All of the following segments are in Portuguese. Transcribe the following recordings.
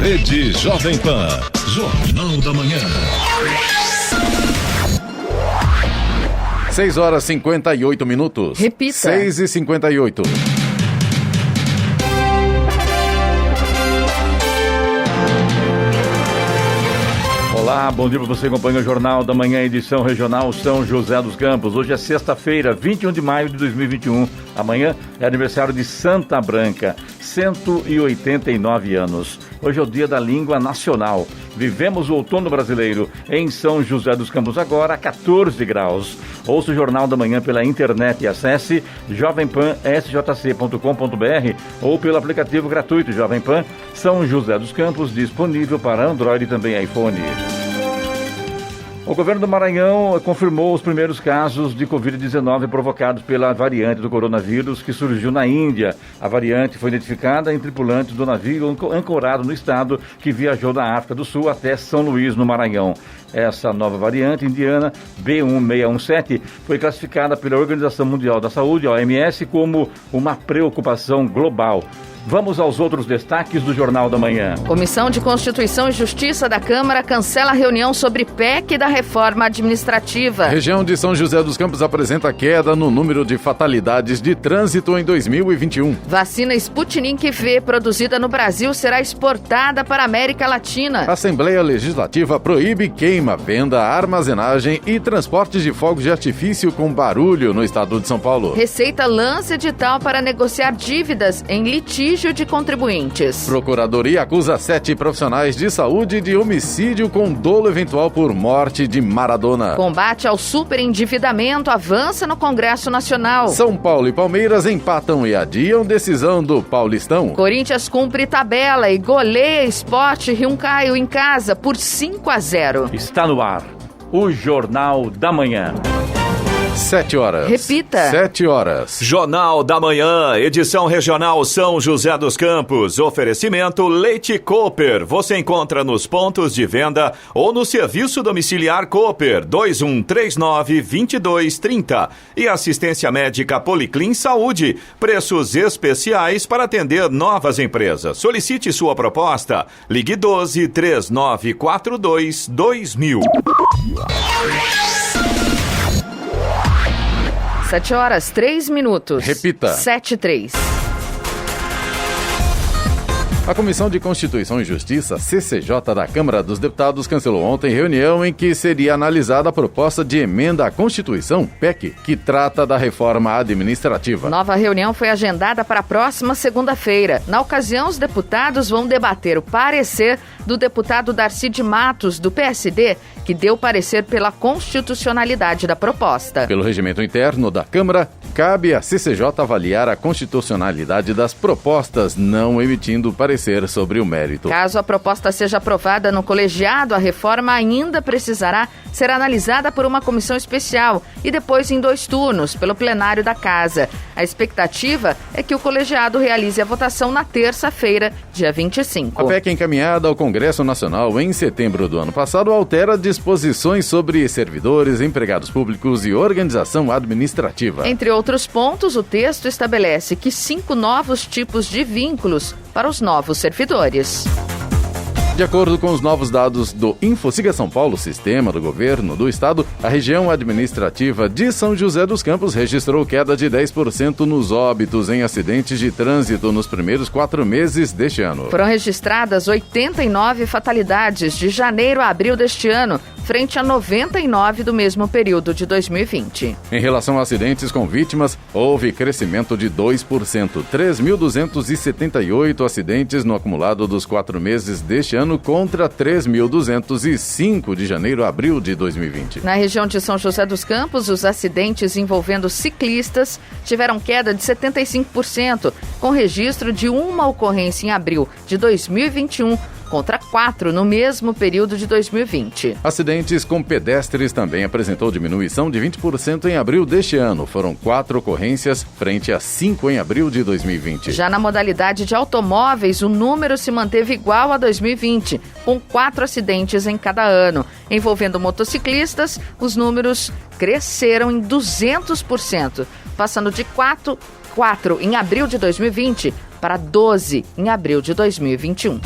Rede Jovem Pan, Jornal da Manhã. 6h58. Repita. 6h58. Olá, bom dia para você que acompanha o Jornal da Manhã, edição regional São José dos Campos. Hoje é sexta-feira, 21 de maio de 2021. Amanhã é aniversário de Santa Branca, 189 anos. Hoje é o Dia da Língua Nacional. Vivemos o outono brasileiro em São José dos Campos, agora 14 graus. Ouça o Jornal da Manhã pela internet e acesse jovempansjc.com.br ou pelo aplicativo gratuito Jovem Pan São José dos Campos, disponível para Android e também iPhone. O governo do Maranhão confirmou os primeiros casos de Covid-19 provocados pela variante do coronavírus que surgiu na Índia. A variante foi identificada em tripulantes do navio ancorado no estado que viajou da África do Sul até São Luís, no Maranhão. Essa nova variante indiana, B1617, foi classificada pela Organização Mundial da Saúde, OMS, como uma preocupação global. Vamos aos outros destaques do Jornal da Manhã. Comissão de Constituição e Justiça da Câmara cancela a reunião sobre PEC da reforma administrativa. Região de São José dos Campos apresenta queda no número de fatalidades de trânsito em 2021. Vacina Sputnik V produzida no Brasil será exportada para a América Latina. Assembleia Legislativa proíbe queima, venda, armazenagem e transporte de fogos de artifício com barulho no estado de São Paulo. Receita lança edital para negociar dívidas em litígio de contribuintes. Procuradoria acusa 7 profissionais de saúde de homicídio com dolo eventual por morte de Maradona. Combate ao superendividamento avança no Congresso Nacional. São Paulo e Palmeiras empatam e adiam decisão do Paulistão. Corinthians cumpre tabela e goleia Sport Rio Caio em casa por 5-0. Está no ar o Jornal da Manhã. 7 horas. Repita. 7 horas. Jornal da Manhã, edição regional São José dos Campos. Oferecimento Leite Cooper. Você encontra nos pontos de venda ou no serviço domiciliar Cooper 2139-2230. E assistência médica Policlin Saúde. Preços especiais para atender novas empresas. Solicite sua proposta. Ligue 12-3942-2000. 7h03. Repita. 7:03. A Comissão de Constituição e Justiça, CCJ, da Câmara dos Deputados, cancelou ontem reunião em que seria analisada a proposta de emenda à Constituição, PEC, que trata da reforma administrativa. Nova reunião foi agendada para a próxima segunda-feira. Na ocasião, os deputados vão debater o parecer do deputado Darcy de Matos, do PSD, que deu parecer pela constitucionalidade da proposta. Pelo regimento interno da Câmara, cabe à CCJ avaliar a constitucionalidade das propostas, não emitindo parecer sobre o mérito. Caso a proposta seja aprovada no colegiado, a reforma ainda precisará ser analisada por uma comissão especial e depois em 2 turnos, pelo plenário da Casa. A expectativa é que o colegiado realize a votação na terça-feira, dia 25. A PEC encaminhada ao Congresso Nacional em setembro do ano passado altera disposições sobre servidores, empregados públicos e organização administrativa. Entre outros pontos, o texto estabelece que 5 novos tipos de vínculos para os novos servidores. De acordo com os novos dados do InfoSiga São Paulo, sistema do governo do estado, a região administrativa de São José dos Campos registrou queda de 10% nos óbitos em acidentes de trânsito nos primeiros 4 meses deste ano. Foram registradas 89 fatalidades de janeiro a abril deste ano, frente a 99 do mesmo período de 2020. Em relação a acidentes com vítimas, houve crescimento de 2%, 3.278 acidentes no acumulado dos 4 meses deste ano contra 3.205 de janeiro a abril de 2020. Na região de São José dos Campos, os acidentes envolvendo ciclistas tiveram queda de 75%, com registro de uma ocorrência em abril de 2021, contra 4 no mesmo período de 2020. Acidentes com pedestres também apresentou diminuição de 20% em abril deste ano. Foram 4 ocorrências frente a 5 em abril de 2020. Já na modalidade de automóveis, o número se manteve igual a 2020, com 4 acidentes em cada ano. Envolvendo motociclistas, os números cresceram em 200%, passando de 4 em abril de 2020 para 12 em abril de 2021.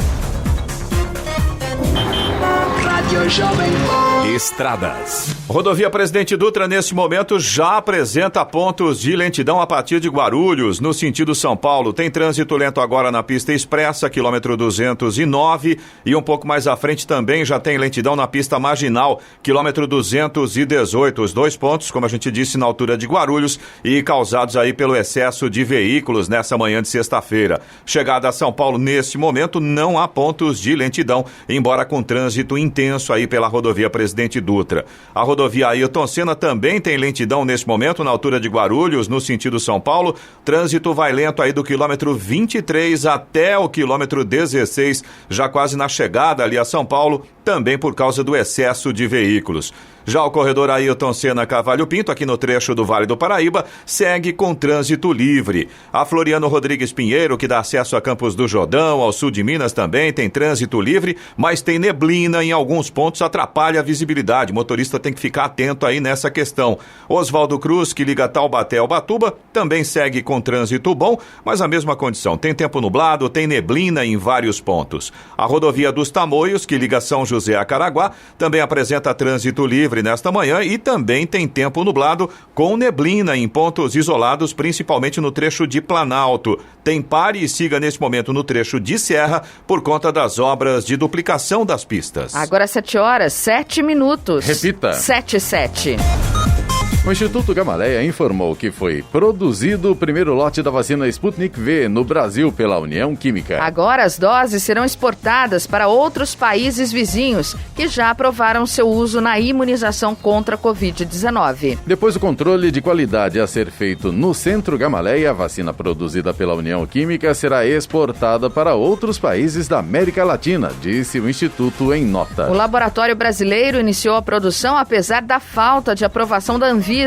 Estradas. Rodovia Presidente Dutra, neste momento, já apresenta pontos de lentidão a partir de Guarulhos, no sentido São Paulo. Tem trânsito lento agora na pista expressa, quilômetro 209, e um pouco mais à frente também já tem lentidão na pista marginal, quilômetro 218. Os dois pontos, como a gente disse, na altura de Guarulhos, e causados aí pelo excesso de veículos nessa manhã de sexta-feira. Chegada a São Paulo, neste momento, não há pontos de lentidão, embora com trânsito intenso aí pela rodovia Presidente Dutra. A rodovia Ayrton Senna também tem lentidão neste momento na altura de Guarulhos, no sentido São Paulo. Trânsito vai lento aí do quilômetro 23 até o quilômetro 16, já quase na chegada ali a São Paulo, também por causa do excesso de veículos. Já o corredor Ayrton Senna Cavalho Pinto, aqui no trecho do Vale do Paraíba, segue com trânsito livre. A Floriano Rodrigues Pinheiro, que dá acesso a Campos do Jordão, ao sul de Minas, também tem trânsito livre, mas tem neblina em alguns pontos, atrapalha a visibilidade. O motorista tem que ficar atento aí nessa questão. Oswaldo Cruz, que liga Taubaté ao Ubatuba, também segue com trânsito bom, mas a mesma condição. Tem tempo nublado, tem neblina em vários pontos. A rodovia dos Tamoios, que liga São José a Caraguá, também apresenta trânsito livre nesta manhã e também tem tempo nublado com neblina em pontos isolados, principalmente no trecho de Planalto. Tem pare e siga neste momento no trecho de Serra por conta das obras de duplicação das pistas. Agora 7h07. Repita. 7:07. O Instituto Gamaleia informou que foi produzido o primeiro lote da vacina Sputnik V no Brasil pela União Química. Agora as doses serão exportadas para outros países vizinhos que já aprovaram seu uso na imunização contra a Covid-19. Depois do controle de qualidade a ser feito no Centro Gamaleia, a vacina produzida pela União Química será exportada para outros países da América Latina, disse o Instituto em nota. O laboratório brasileiro iniciou a produção apesar da falta de aprovação da Anvisa,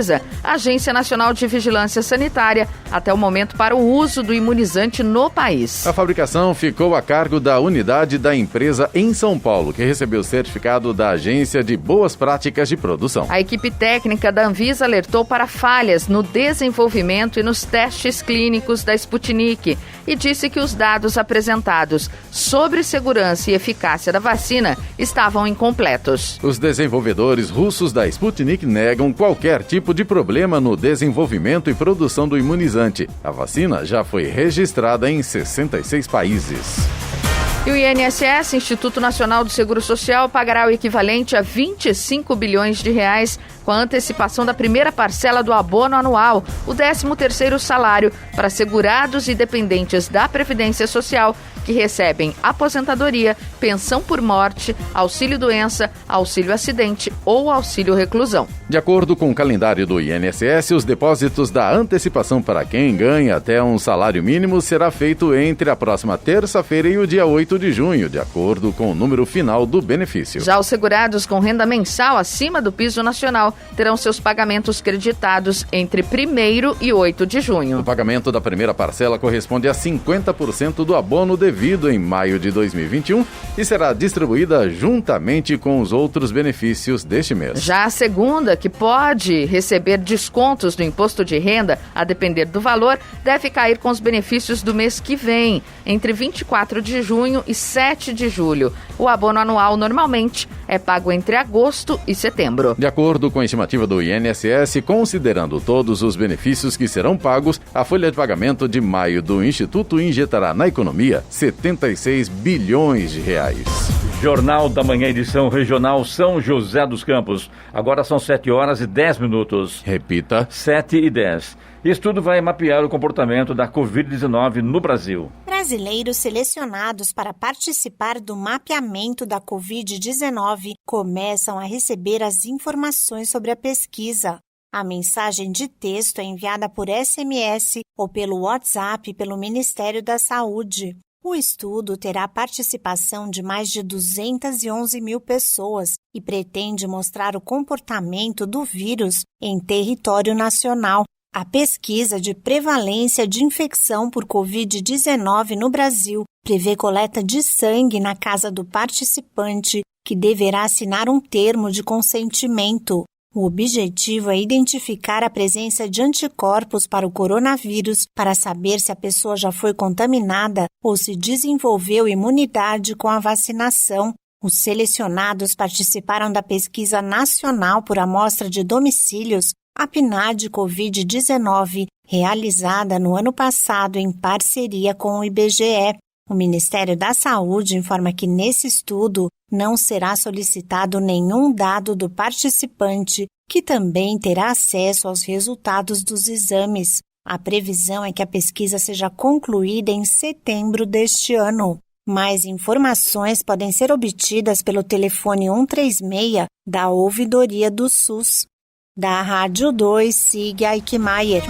Agência Nacional de Vigilância Sanitária, até o momento para o uso do imunizante no país. A fabricação ficou a cargo da unidade da empresa em São Paulo, que recebeu o certificado da Agência de Boas Práticas de Produção. A equipe técnica da Anvisa alertou para falhas no desenvolvimento e nos testes clínicos da Sputnik e disse que os dados apresentados sobre segurança e eficácia da vacina estavam incompletos. Os desenvolvedores russos da Sputnik negam qualquer tipo de problema no desenvolvimento e produção do imunizante. A vacina já foi registrada em 66 países. E o INSS, Instituto Nacional do Seguro Social, pagará o equivalente a 25 bilhões de reais com a antecipação da primeira parcela do abono anual, o 13º salário, para segurados e dependentes da Previdência Social que recebem aposentadoria, pensão por morte, auxílio-doença, auxílio-acidente ou auxílio-reclusão. De acordo com o calendário do INSS, os depósitos da antecipação para quem ganha até um salário mínimo será feito entre a próxima terça-feira e o dia 8 de junho, de acordo com o número final do benefício. Já os segurados com renda mensal acima do piso nacional terão seus pagamentos creditados entre 1º e 8 de junho. O pagamento da primeira parcela corresponde a 50% do abono devido em maio de 2021 e será distribuída juntamente com os outros benefícios deste mês. Já a segunda, que pode receber descontos do imposto de renda, a depender do valor, deve cair com os benefícios do mês que vem, entre 24 de junho e 7 de julho. O abono anual normalmente é pago entre agosto e setembro. De acordo com a estimativa do INSS, considerando todos os benefícios que serão pagos, a folha de pagamento de maio do Instituto injetará na economia 76 bilhões de reais. Jornal da Manhã, edição regional São José dos Campos. Agora são 7h10. Repita. 7h10. Estudo vai mapear o comportamento da Covid-19 no Brasil. Brasileiros selecionados para participar do mapeamento da Covid-19 começam a receber as informações sobre a pesquisa. A mensagem de texto é enviada por SMS ou pelo WhatsApp pelo Ministério da Saúde. O estudo terá a participação de mais de 211 mil pessoas e pretende mostrar o comportamento do vírus em território nacional. A pesquisa de prevalência de infecção por Covid-19 no Brasil prevê coleta de sangue na casa do participante, que deverá assinar um termo de consentimento. O objetivo é identificar a presença de anticorpos para o coronavírus para saber se a pessoa já foi contaminada ou se desenvolveu imunidade com a vacinação. Os selecionados participaram da Pesquisa Nacional por Amostra de Domicílios, a PNAD Covid-19, realizada no ano passado em parceria com o IBGE. O Ministério da Saúde informa que nesse estudo não será solicitado nenhum dado do participante, que também terá acesso aos resultados dos exames. A previsão é que a pesquisa seja concluída em setembro deste ano. Mais informações podem ser obtidas pelo telefone 136 da Ouvidoria do SUS. Da Rádio 2, siga Eichmeier.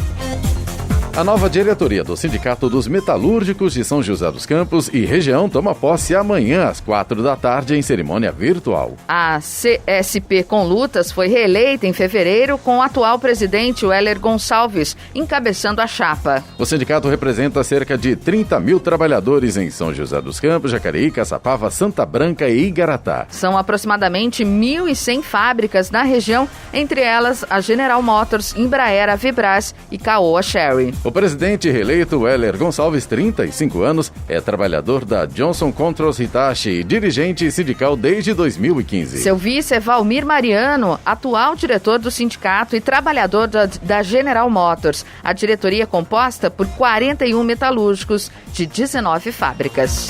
A nova diretoria do Sindicato dos Metalúrgicos de São José dos Campos e região toma posse amanhã às 16h em cerimônia virtual. A CSP com Lutas foi reeleita em fevereiro com o atual presidente Weller Gonçalves encabeçando a chapa. O sindicato representa cerca de 30 mil trabalhadores em São José dos Campos, Jacareí, Caçapava, Santa Branca e Igaratá. São aproximadamente 1.100 fábricas na região, entre elas a General Motors, Embraer, Vibras e Caoa Sherry. O presidente reeleito Weller Gonçalves, 35 anos, é trabalhador da Johnson Controls Hitachi e dirigente sindical desde 2015. Seu vice é Valmir Mariano, atual diretor do sindicato e trabalhador da General Motors. A diretoria é composta por 41 metalúrgicos de 19 fábricas.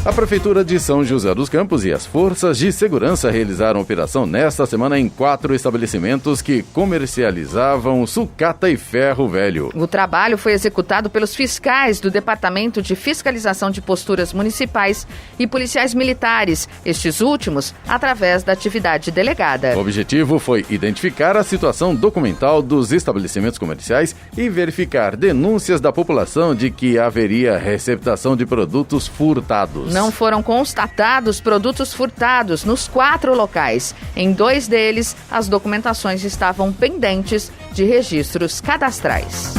A Prefeitura de São José dos Campos e as Forças de Segurança realizaram operação nesta semana em 4 estabelecimentos que comercializavam sucata e ferro velho. O trabalho foi executado pelos fiscais do Departamento de Fiscalização de Posturas Municipais e policiais militares, estes últimos através da atividade delegada. O objetivo foi identificar a situação documental dos estabelecimentos comerciais e verificar denúncias da população de que haveria receptação de produtos furtados. Não foram constatados produtos furtados nos 4 locais. Em 2 deles, as documentações estavam pendentes de registros cadastrais.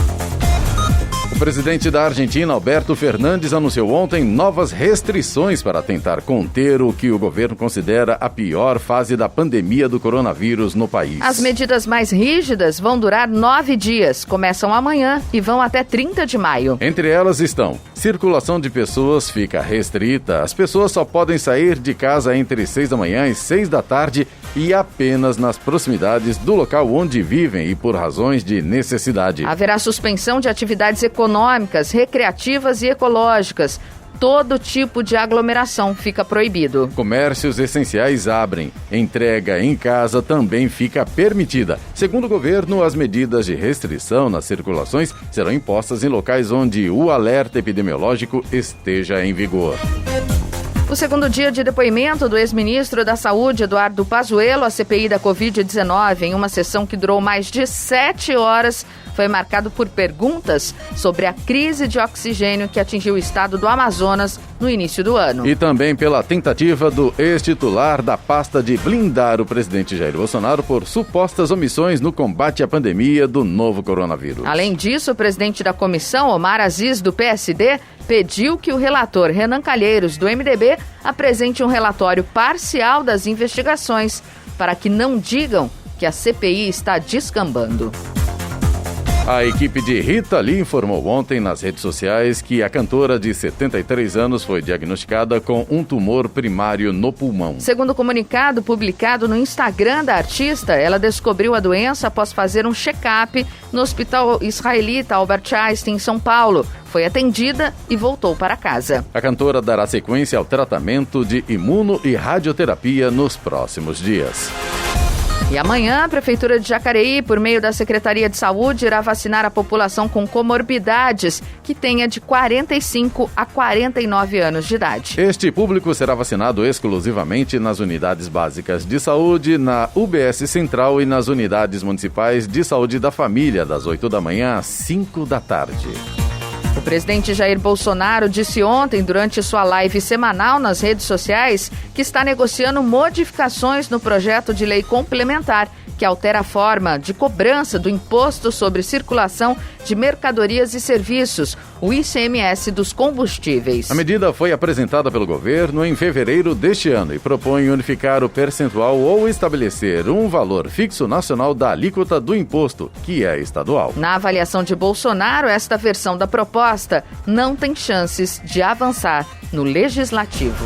O presidente da Argentina, Alberto Fernandes, anunciou ontem novas restrições para tentar conter o que o governo considera a pior fase da pandemia do coronavírus no país. As medidas mais rígidas vão durar 9 dias, começam amanhã e vão até 30 de maio. Entre elas estão: circulação de pessoas fica restrita, as pessoas só podem sair de casa entre 6 da manhã e 6 da tarde e apenas nas proximidades do local onde vivem e por razões de necessidade. Haverá suspensão de atividades econômicas, recreativas e ecológicas. Todo tipo de aglomeração fica proibido. Comércios essenciais abrem. Entrega em casa também fica permitida. Segundo o governo, as medidas de restrição nas circulações serão impostas em locais onde o alerta epidemiológico esteja em vigor. O segundo dia de depoimento do ex-ministro da Saúde, Eduardo Pazuello, à CPI da Covid-19, em uma sessão que durou mais de 7 horas, foi marcado por perguntas sobre a crise de oxigênio que atingiu o estado do Amazonas no início do ano. E também pela tentativa do ex-titular da pasta de blindar o presidente Jair Bolsonaro por supostas omissões no combate à pandemia do novo coronavírus. Além disso, o presidente da comissão, Omar Aziz, do PSD, pediu que o relator Renan Calheiros, do MDB, apresente um relatório parcial das investigações para que não digam que a CPI está descambando. A equipe de Rita Lee informou ontem nas redes sociais que a cantora de 73 anos foi diagnosticada com um tumor primário no pulmão. Segundo o comunicado publicado no Instagram da artista, ela descobriu a doença após fazer um check-up no Hospital Israelita Albert Einstein, em São Paulo. Foi atendida e voltou para casa. A cantora dará sequência ao tratamento de imuno e radioterapia nos próximos dias. E amanhã, a Prefeitura de Jacareí, por meio da Secretaria de Saúde, irá vacinar a população com comorbidades que tenha de 45 a 49 anos de idade. Este público será vacinado exclusivamente nas unidades básicas de saúde, na UBS Central e nas unidades municipais de saúde da família, das 8 da manhã às 5 da tarde. O presidente Jair Bolsonaro disse ontem, durante sua live semanal nas redes sociais, que está negociando modificações no projeto de lei complementar que altera a forma de cobrança do Imposto sobre Circulação de Mercadorias e Serviços, o ICMS dos combustíveis. A medida foi apresentada pelo governo em fevereiro deste ano e propõe unificar o percentual ou estabelecer um valor fixo nacional da alíquota do imposto, que é estadual. Na avaliação de Bolsonaro, esta versão da proposta não tem chances de avançar no legislativo.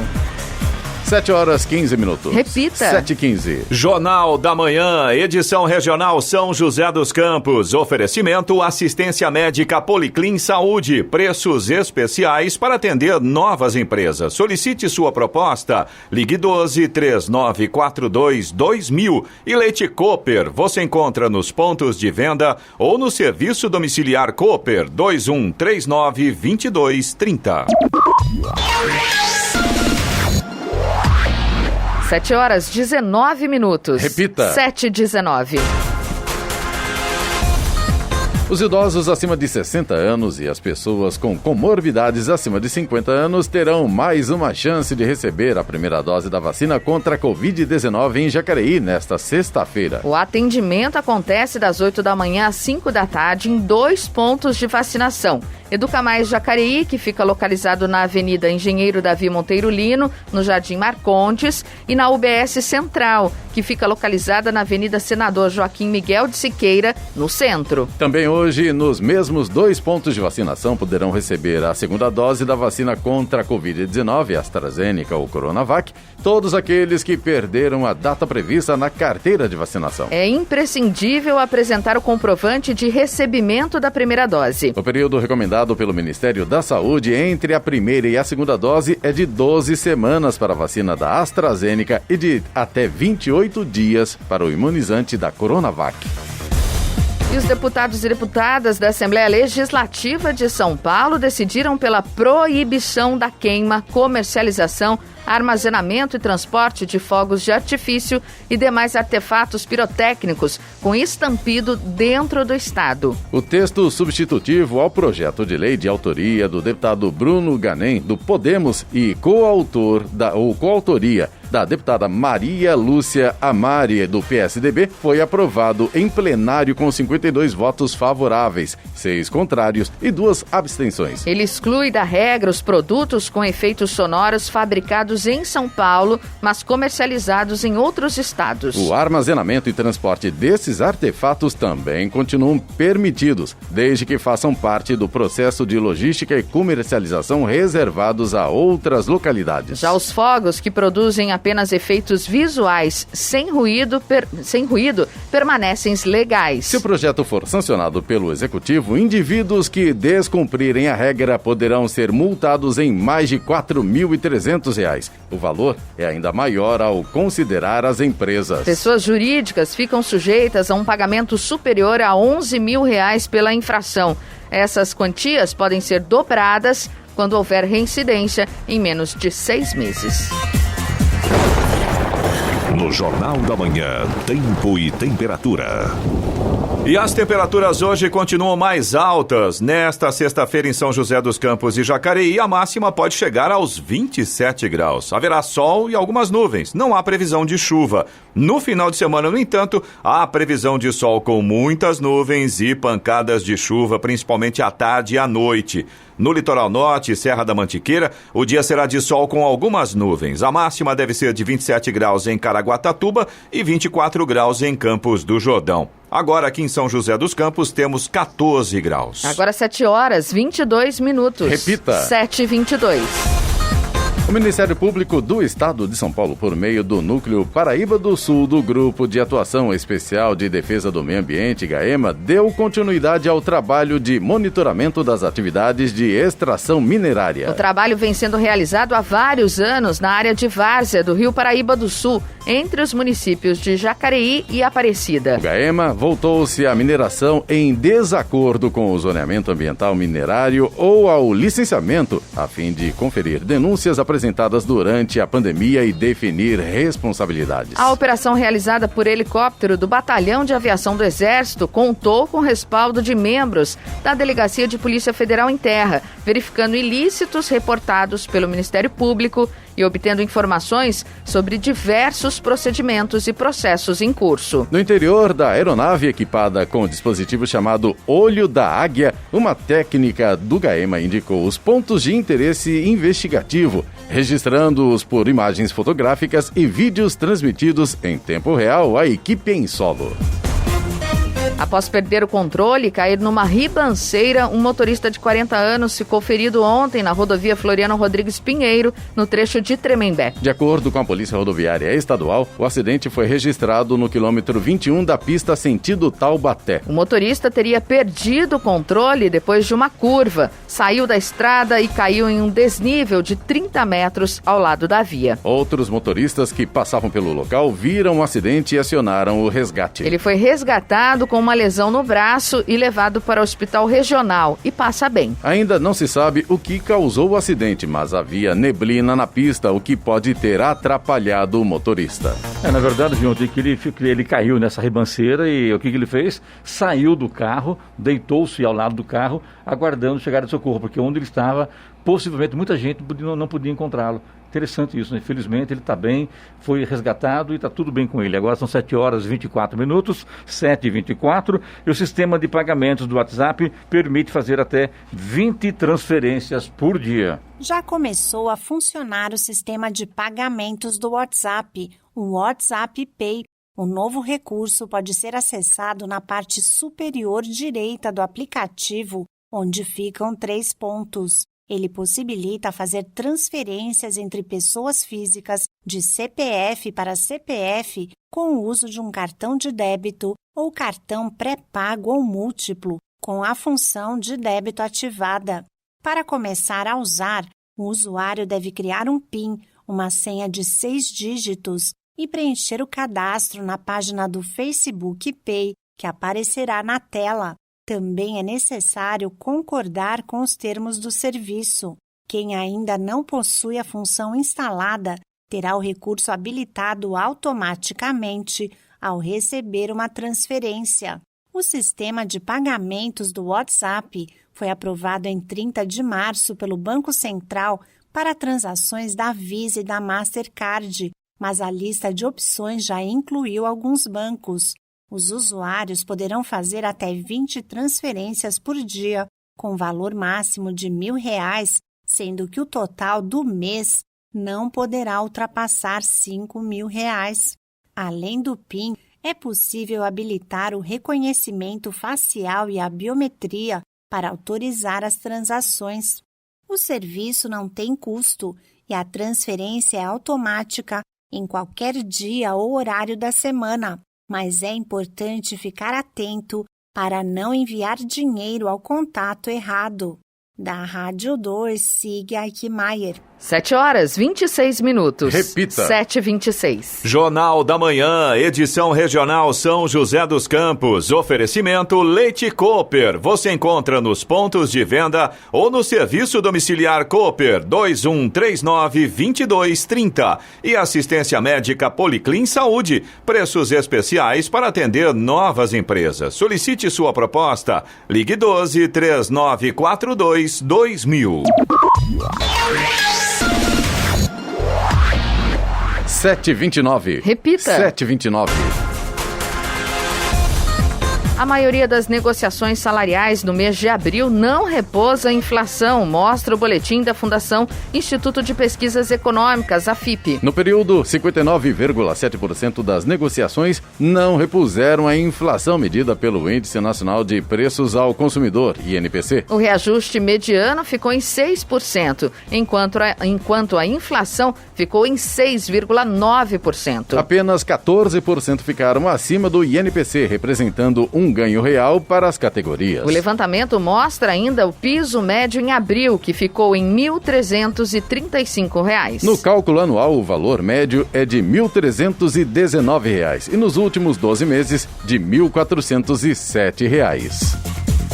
7h15. Repita. 7h15. Jornal da Manhã, edição regional São José dos Campos. Oferecimento assistência médica Policlin Saúde. Preços especiais para atender novas empresas. Solicite sua proposta. Ligue 12-3942-2000. E Leite Cooper. Você encontra nos pontos de venda ou no serviço domiciliar Cooper 2139-2230. 7h19. Repita. 7h19. Os idosos acima de 60 anos e as pessoas com comorbidades acima de 50 anos terão mais uma chance de receber a primeira dose da vacina contra a Covid-19 em Jacareí nesta sexta-feira. O atendimento acontece das 8 da manhã às 5 da tarde em 2 pontos de vacinação. Educa Mais Jacareí, que fica localizado na Avenida Engenheiro Davi Monteiro Lino, no Jardim Marcondes, e na UBS Central, que fica localizada na Avenida Senador Joaquim Miguel de Siqueira, no centro. Também hoje, nos mesmos 2 pontos de vacinação, poderão receber a segunda dose da vacina contra a Covid-19, AstraZeneca ou Coronavac, todos aqueles que perderam a data prevista na carteira de vacinação. É imprescindível apresentar o comprovante de recebimento da primeira dose. O período recomendado pelo Ministério da Saúde entre a primeira e a segunda dose é de 12 semanas para a vacina da AstraZeneca e de até 28 dias para o imunizante da Coronavac. E os deputados e deputadas da Assembleia Legislativa de São Paulo decidiram pela proibição da queima, comercialização, armazenamento e transporte de fogos de artifício e demais artefatos pirotécnicos com estampido dentro do estado. O texto substitutivo ao projeto de lei de autoria do deputado Bruno Ganem, do Podemos, e coautoria da deputada Maria Lúcia Amari, do PSDB, foi aprovado em plenário com 52 votos favoráveis, 6 contrários e 2 abstenções. Ele exclui da regra os produtos com efeitos sonoros fabricados em São Paulo, mas comercializados em outros estados. O armazenamento e transporte desses artefatos também continuam permitidos, desde que façam parte do processo de logística e comercialização reservados a outras localidades. Já os fogos que produzem apenas efeitos visuais sem ruído permanecem legais. Se o projeto for sancionado pelo Executivo, indivíduos que descumprirem a regra poderão ser multados em mais de R$ 4.300. O valor é ainda maior ao considerar as empresas. Pessoas jurídicas ficam sujeitas a um pagamento superior a R$ 11.000 pela infração. Essas quantias podem ser dobradas quando houver reincidência em menos de 6 meses. No Jornal da Manhã, tempo e temperatura. E as temperaturas hoje continuam mais altas. Nesta sexta-feira em São José dos Campos e Jacareí, a máxima pode chegar aos 27 graus. Haverá sol e algumas nuvens. Não há previsão de chuva. No final de semana, no entanto, há previsão de sol com muitas nuvens e pancadas de chuva, principalmente à tarde e à noite. No litoral norte e Serra da Mantiqueira, o dia será de sol com algumas nuvens. A máxima deve ser de 27 graus em Caraguatatuba e 24 graus em Campos do Jordão. Agora, aqui em São José dos Campos, temos 14 graus. Agora 7h22. Repita. 7h22. O Ministério Público do Estado de São Paulo, por meio do Núcleo Paraíba do Sul do Grupo de Atuação Especial de Defesa do Meio Ambiente, GAEMA, deu continuidade ao trabalho de monitoramento das atividades de extração minerária. O trabalho vem sendo realizado há vários anos na área de várzea do Rio Paraíba do Sul, entre os municípios de Jacareí e Aparecida. O GAEMA voltou-se à mineração em desacordo com o zoneamento ambiental minerário ou ao licenciamento, a fim de conferir denúncias apresentadas durante a pandemia e definir responsabilidades. A operação realizada por helicóptero do Batalhão de Aviação do Exército contou com respaldo de membros da Delegacia de Polícia Federal em Terra, verificando ilícitos reportados pelo Ministério Público e obtendo informações sobre diversos procedimentos e processos em curso. No interior da aeronave, equipada com o dispositivo chamado Olho da Águia, uma técnica do GAEMA indicou os pontos de interesse investigativo, registrando-os por imagens fotográficas e vídeos transmitidos em tempo real à equipe em solo. Após perder o controle e cair numa ribanceira, um motorista de 40 anos ficou ferido ontem na rodovia Floriano Rodrigues Pinheiro, no trecho de Tremembé. De acordo com a Polícia Rodoviária Estadual, o acidente foi registrado no quilômetro 21 da pista sentido Taubaté. O motorista teria perdido o controle depois de uma curva, saiu da estrada e caiu em um desnível de 30 metros ao lado da via. Outros motoristas que passavam pelo local viram o acidente e acionaram o resgate. Ele foi resgatado com uma lesão no braço e levado para o hospital regional e passa bem. Ainda não se sabe o que causou o acidente, mas havia neblina na pista, o que pode ter atrapalhado o motorista. Na verdade, ontem ele caiu nessa ribanceira e o que ele fez? Saiu do carro, deitou-se ao lado do carro, aguardando chegada de socorro, porque onde ele estava, possivelmente muita gente não podia encontrá-lo. Interessante isso, né? Infelizmente ele está bem, foi resgatado e está tudo bem com ele. Agora são 7h24, 7h24, e o sistema de pagamentos do WhatsApp permite fazer até 20 transferências por dia. Já começou a funcionar o sistema de pagamentos do WhatsApp, o WhatsApp Pay. O novo recurso pode ser acessado na parte superior direita do aplicativo, onde ficam 3 pontos. Ele possibilita fazer transferências entre pessoas físicas de CPF para CPF com o uso de um cartão de débito ou cartão pré-pago ou múltiplo, com a função de débito ativada. Para começar a usar, o usuário deve criar um PIN, uma senha de 6 dígitos, e preencher o cadastro na página do Facebook Pay, que aparecerá na tela. Também é necessário concordar com os termos do serviço. Quem ainda não possui a função instalada terá o recurso habilitado automaticamente ao receber uma transferência. O sistema de pagamentos do WhatsApp foi aprovado em 30 de março pelo Banco Central para transações da Visa e da Mastercard, mas a lista de opções já incluiu alguns bancos. Os usuários poderão fazer até 20 transferências por dia, com valor máximo de R$1.000, sendo que o total do mês não poderá ultrapassar R$5.000. Além do PIN, é possível habilitar o reconhecimento facial e a biometria para autorizar as transações. O serviço não tem custo e a transferência é automática em qualquer dia ou horário da semana. Mas é importante ficar atento para não enviar dinheiro ao contato errado. Da Rádio 2, siga Eichmeier. 7h26. Repita. 7h26. Jornal da Manhã, edição regional São José dos Campos. Oferecimento Leite Cooper. Você encontra nos pontos de venda ou no serviço domiciliar Cooper 2139-2230. E assistência médica Policlin Saúde. Preços especiais para atender novas empresas. Solicite sua proposta. Ligue 12-3942-2000. 7h29. Repita. 7h29. A maioria das negociações salariais no mês de abril não repousa a inflação, mostra o boletim da Fundação Instituto de Pesquisas Econômicas, a FIPE. No período, 59,7% das negociações não repuseram a inflação medida pelo Índice Nacional de Preços ao Consumidor, INPC. O reajuste mediano ficou em 6%, enquanto a inflação ficou em 6,9%. Apenas 14% ficaram acima do INPC, representando um ganho real para as categorias. O levantamento mostra ainda o piso médio em abril, que ficou em R$ 1.335. No cálculo anual, o valor médio é de R$ 1.319 e nos últimos 12 meses de R$ 1.407.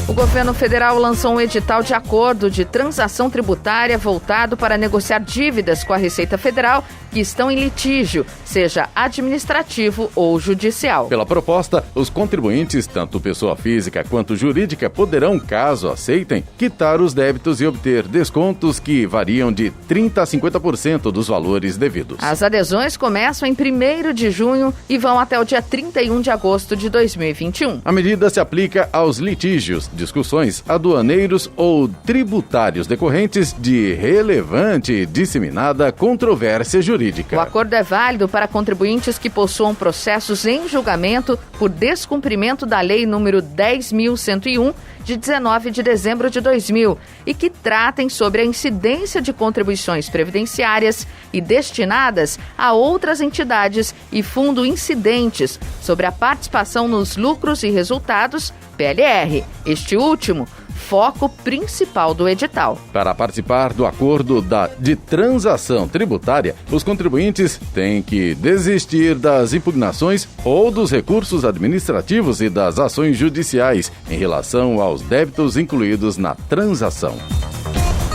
O governo federal lançou um edital de acordo de transação tributária voltado para negociar dívidas com a Receita Federal que estão em litígio, seja administrativo ou judicial. Pela proposta, os contribuintes, tanto pessoa física quanto jurídica, poderão, caso aceitem, quitar os débitos e obter descontos que variam de 30% a 50% dos valores devidos. As adesões começam em 1º de junho e vão até o dia 31 de agosto de 2021. A medida se aplica aos litígios discussões aduaneiros ou tributários decorrentes de relevante e disseminada controvérsia jurídica. O acordo é válido para contribuintes que possuam processos em julgamento por descumprimento da Lei nº 10.101, de 19 de dezembro de 2000, e que tratem sobre a incidência de contribuições previdenciárias e destinadas a outras entidades e fundo incidentes sobre a participação nos lucros e resultados, PLR. Este último, foco principal do edital. Para participar do acordo de transação tributária, os contribuintes têm que desistir das impugnações ou dos recursos administrativos e das ações judiciais em relação aos débitos incluídos na transação.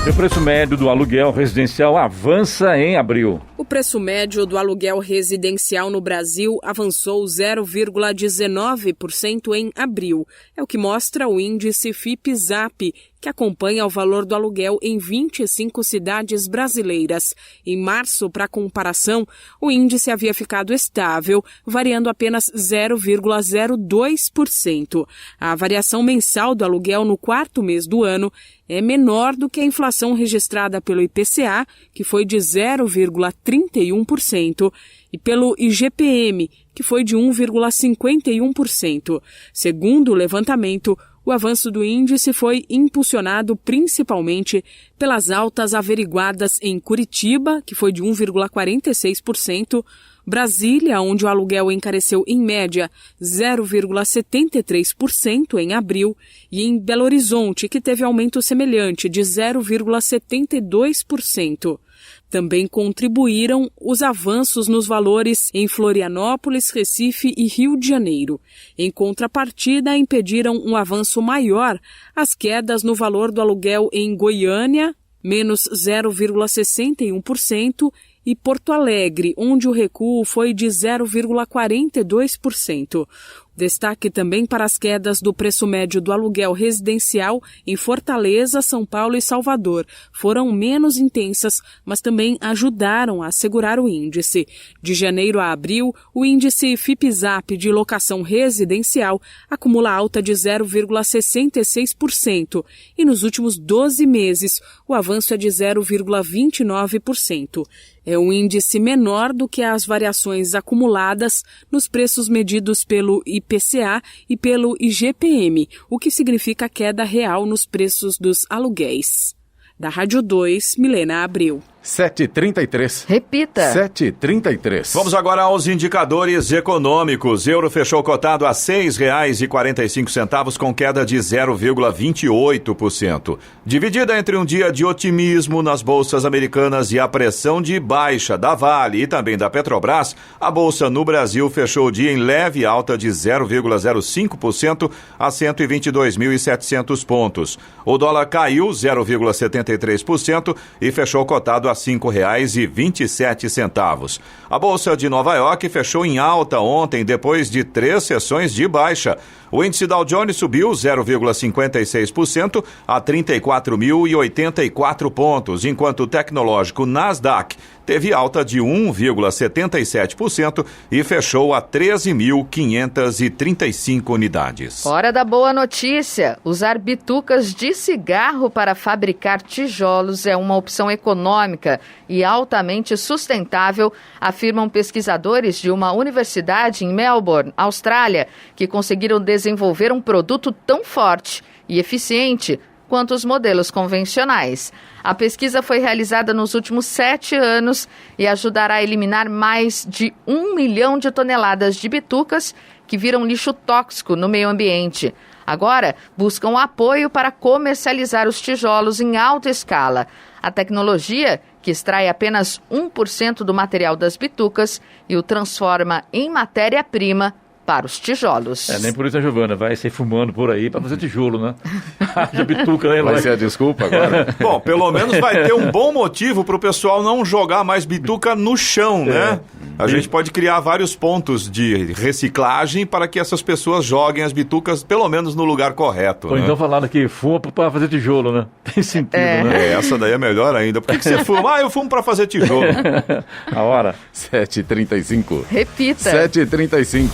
O preço médio do aluguel residencial avança em abril. O preço médio do aluguel residencial no Brasil avançou 0,19% em abril. É o que mostra o índice FIPE-ZAP, que acompanha o valor do aluguel em 25 cidades brasileiras. Em março, para comparação, o índice havia ficado estável, variando apenas 0,02%. A variação mensal do aluguel no quarto mês do ano é menor do que a inflação registrada pelo IPCA, que foi de 0,31%, e pelo IGPM, que foi de 1,51%. Segundo o levantamento, o avanço do índice foi impulsionado principalmente pelas altas averiguadas em Curitiba, que foi de 1,46%, Brasília, onde o aluguel encareceu em média 0,73% em abril, e em Belo Horizonte, que teve aumento semelhante de 0,72%. Também contribuíram os avanços nos valores em Florianópolis, Recife e Rio de Janeiro. Em contrapartida, impediram um avanço maior as quedas no valor do aluguel em Goiânia, menos 0,61%, e Porto Alegre, onde o recuo foi de 0,42%. Destaque também para as quedas do preço médio do aluguel residencial em Fortaleza, São Paulo e Salvador. Foram menos intensas, mas também ajudaram a segurar o índice. De janeiro a abril, o índice FIPE-ZAP de locação residencial acumula alta de 0,66%, e nos últimos 12 meses o avanço é de 0,29%. É um índice menor do que as variações acumuladas nos preços medidos pelo IPCA e pelo IGPM, o que significa queda real nos preços dos aluguéis. Da Rádio 2, Milena Abreu. 7h33. Repita. 7h33. Vamos agora aos indicadores econômicos. Euro fechou cotado a R$ 6,45, com queda de 0,28%. Dividida entre um dia de otimismo nas bolsas americanas e a pressão de baixa da Vale e também da Petrobras, a bolsa no Brasil fechou o dia em leve alta de 0,05% a 122.700 pontos. O dólar caiu 0,73% e fechou cotado a R$ 5,27. A Bolsa de Nova York fechou em alta ontem, depois de 3 sessões de baixa. O índice Dow Jones subiu 0,56% a 34.084 pontos, enquanto o tecnológico Nasdaq teve alta de 1,77% e fechou a 13.535 unidades. Hora da boa notícia. Usar bitucas de cigarro para fabricar tijolos é uma opção econômica e altamente sustentável, afirmam pesquisadores de uma universidade em Melbourne, Austrália, que conseguiram desenvolver um produto tão forte e eficiente quanto os modelos convencionais. A pesquisa foi realizada nos últimos 7 anos e ajudará a eliminar mais de 1 milhão de toneladas de bitucas que viram lixo tóxico no meio ambiente. Agora, buscam apoio para comercializar os tijolos em alta escala. A tecnologia, que extrai apenas 1% do material das bitucas e o transforma em matéria-prima para os tijolos. Nem por isso a Giovana vai sair fumando por aí para fazer tijolo, né? Já bituca, né? Vai ser a desculpa agora? Bom, pelo menos vai ter um bom motivo para o pessoal não jogar mais bituca no chão, né? A gente pode criar vários pontos de reciclagem para que essas pessoas joguem as bitucas pelo menos no lugar correto. Ou então falaram que fuma para fazer tijolo, né? Tem sentido, né? Essa daí é melhor ainda. Por que você fuma? Eu fumo para fazer tijolo. A hora. 7h35. Repita. 7h35.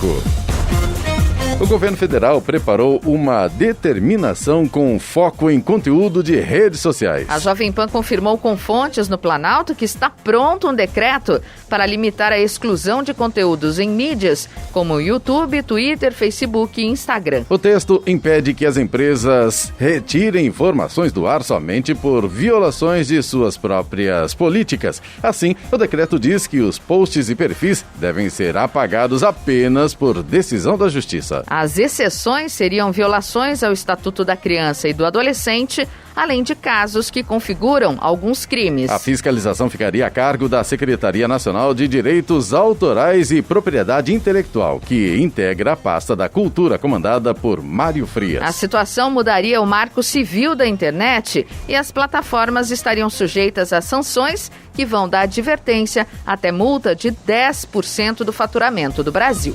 O governo federal preparou uma determinação com foco em conteúdo de redes sociais. A Jovem Pan confirmou com fontes no Planalto que está pronto um decreto para limitar a exclusão de conteúdos em mídias como YouTube, Twitter, Facebook e Instagram. O texto impede que as empresas retirem informações do ar somente por violações de suas próprias políticas. Assim, o decreto diz que os posts e perfis devem ser apagados apenas por decisão da Justiça. As exceções seriam violações ao Estatuto da Criança e do Adolescente, além de casos que configuram alguns crimes. A fiscalização ficaria a cargo da Secretaria Nacional de Direitos Autorais e Propriedade Intelectual, que integra a pasta da Cultura, comandada por Mário Frias. A situação mudaria o marco civil da internet e as plataformas estariam sujeitas a sanções que vão da advertência até multa de 10% do faturamento do Brasil.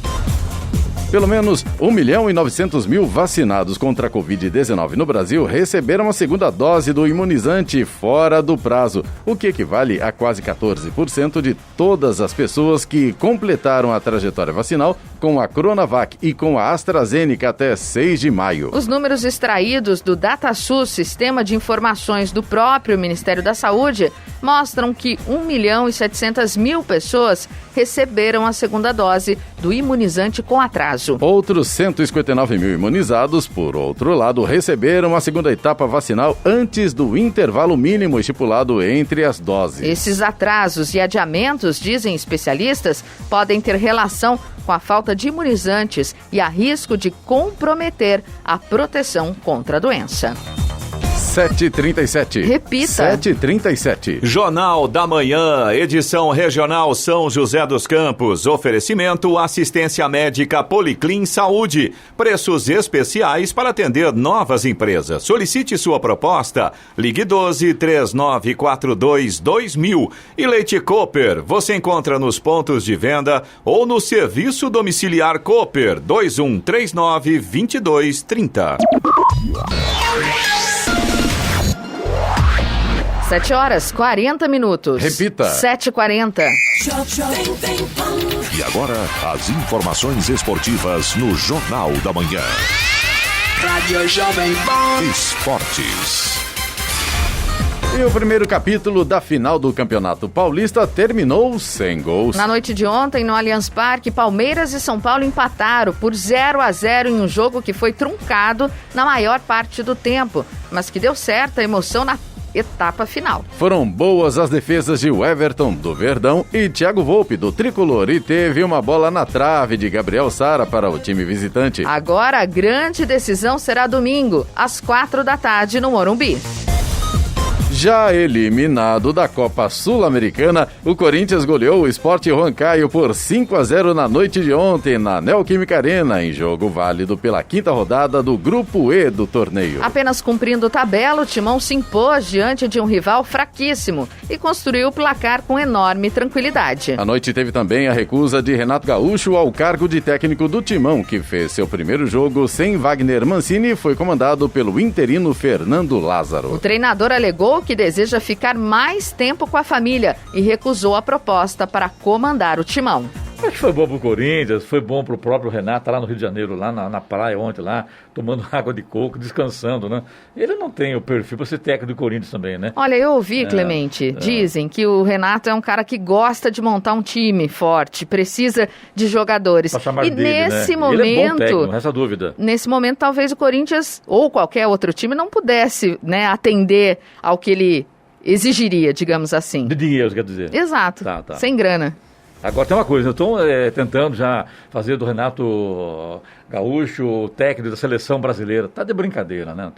Pelo menos 1.900.000 vacinados contra a Covid-19 no Brasil receberam a segunda dose do imunizante fora do prazo, o que equivale a quase 14% de todas as pessoas que completaram a trajetória vacinal com a Coronavac e com a AstraZeneca até 6 de maio. Os números extraídos do DataSUS, Sistema de Informações do próprio Ministério da Saúde, mostram que 1.700.000 pessoas receberam a segunda dose do imunizante com atraso. Outros 159.000 imunizados, por outro lado, receberam a segunda etapa vacinal antes do intervalo mínimo estipulado entre as doses. Esses atrasos e adiamentos, dizem especialistas, podem ter relação com a falta de imunizantes e a risco de comprometer a proteção contra a doença. 7h37. Repita. 7h37. Jornal da Manhã, edição regional São José dos Campos. Oferecimento assistência médica Policlin Saúde. Preços especiais para atender novas empresas. Solicite sua proposta. Ligue 12-3942-2000. E Leite Cooper. Você encontra nos pontos de venda ou no serviço domiciliar Cooper 2139-2230. 7h40. Repita. 7h40. E agora, as informações esportivas no Jornal da Manhã. Rádio Jovem Pan. Esportes. E o primeiro capítulo da final do Campeonato Paulista terminou sem gols. Na noite de ontem, no Allianz Parque, Palmeiras e São Paulo empataram por 0-0 em um jogo que foi truncado na maior parte do tempo, mas que deu certa emoção na etapa final. Foram boas as defesas de Everton, do Verdão, e Thiago Volpe, do Tricolor, e teve uma bola na trave de Gabriel Sara para o time visitante. Agora a grande decisão será domingo, às 4h no Morumbi. Já eliminado da Copa Sul-Americana, o Corinthians goleou o Sport Huancayo por 5-0 na noite de ontem na Neoquímica Arena, em jogo válido pela quinta rodada do Grupo E do torneio. Apenas cumprindo tabela, o Timão se impôs diante de um rival fraquíssimo e construiu o placar com enorme tranquilidade. A noite teve também a recusa de Renato Gaúcho ao cargo de técnico do Timão, que fez seu primeiro jogo sem Wagner Mancini e foi comandado pelo interino Fernando Lázaro. O treinador alegou que deseja ficar mais tempo com a família e recusou a proposta para comandar o Timão. Acho que foi bom pro Corinthians, foi bom pro próprio Renato, tá lá no Rio de Janeiro, lá na praia ontem, lá, tomando água de coco, descansando, né? Ele não tem o perfil para ser técnico do Corinthians também, né? Olha, eu ouvi, Clemente, dizem que o Renato é um cara que gosta de montar um time forte, precisa de jogadores. E nesse momento, ele é bom técnico, essa dúvida. Nesse momento, talvez o Corinthians ou qualquer outro time não pudesse, né, atender ao que ele exigiria, digamos assim. De dinheiro, quer dizer. Exato, sem grana. Agora tem uma coisa, eu estou tentando já fazer do Renato Gaúcho o técnico da seleção brasileira. Tá de brincadeira, né? Não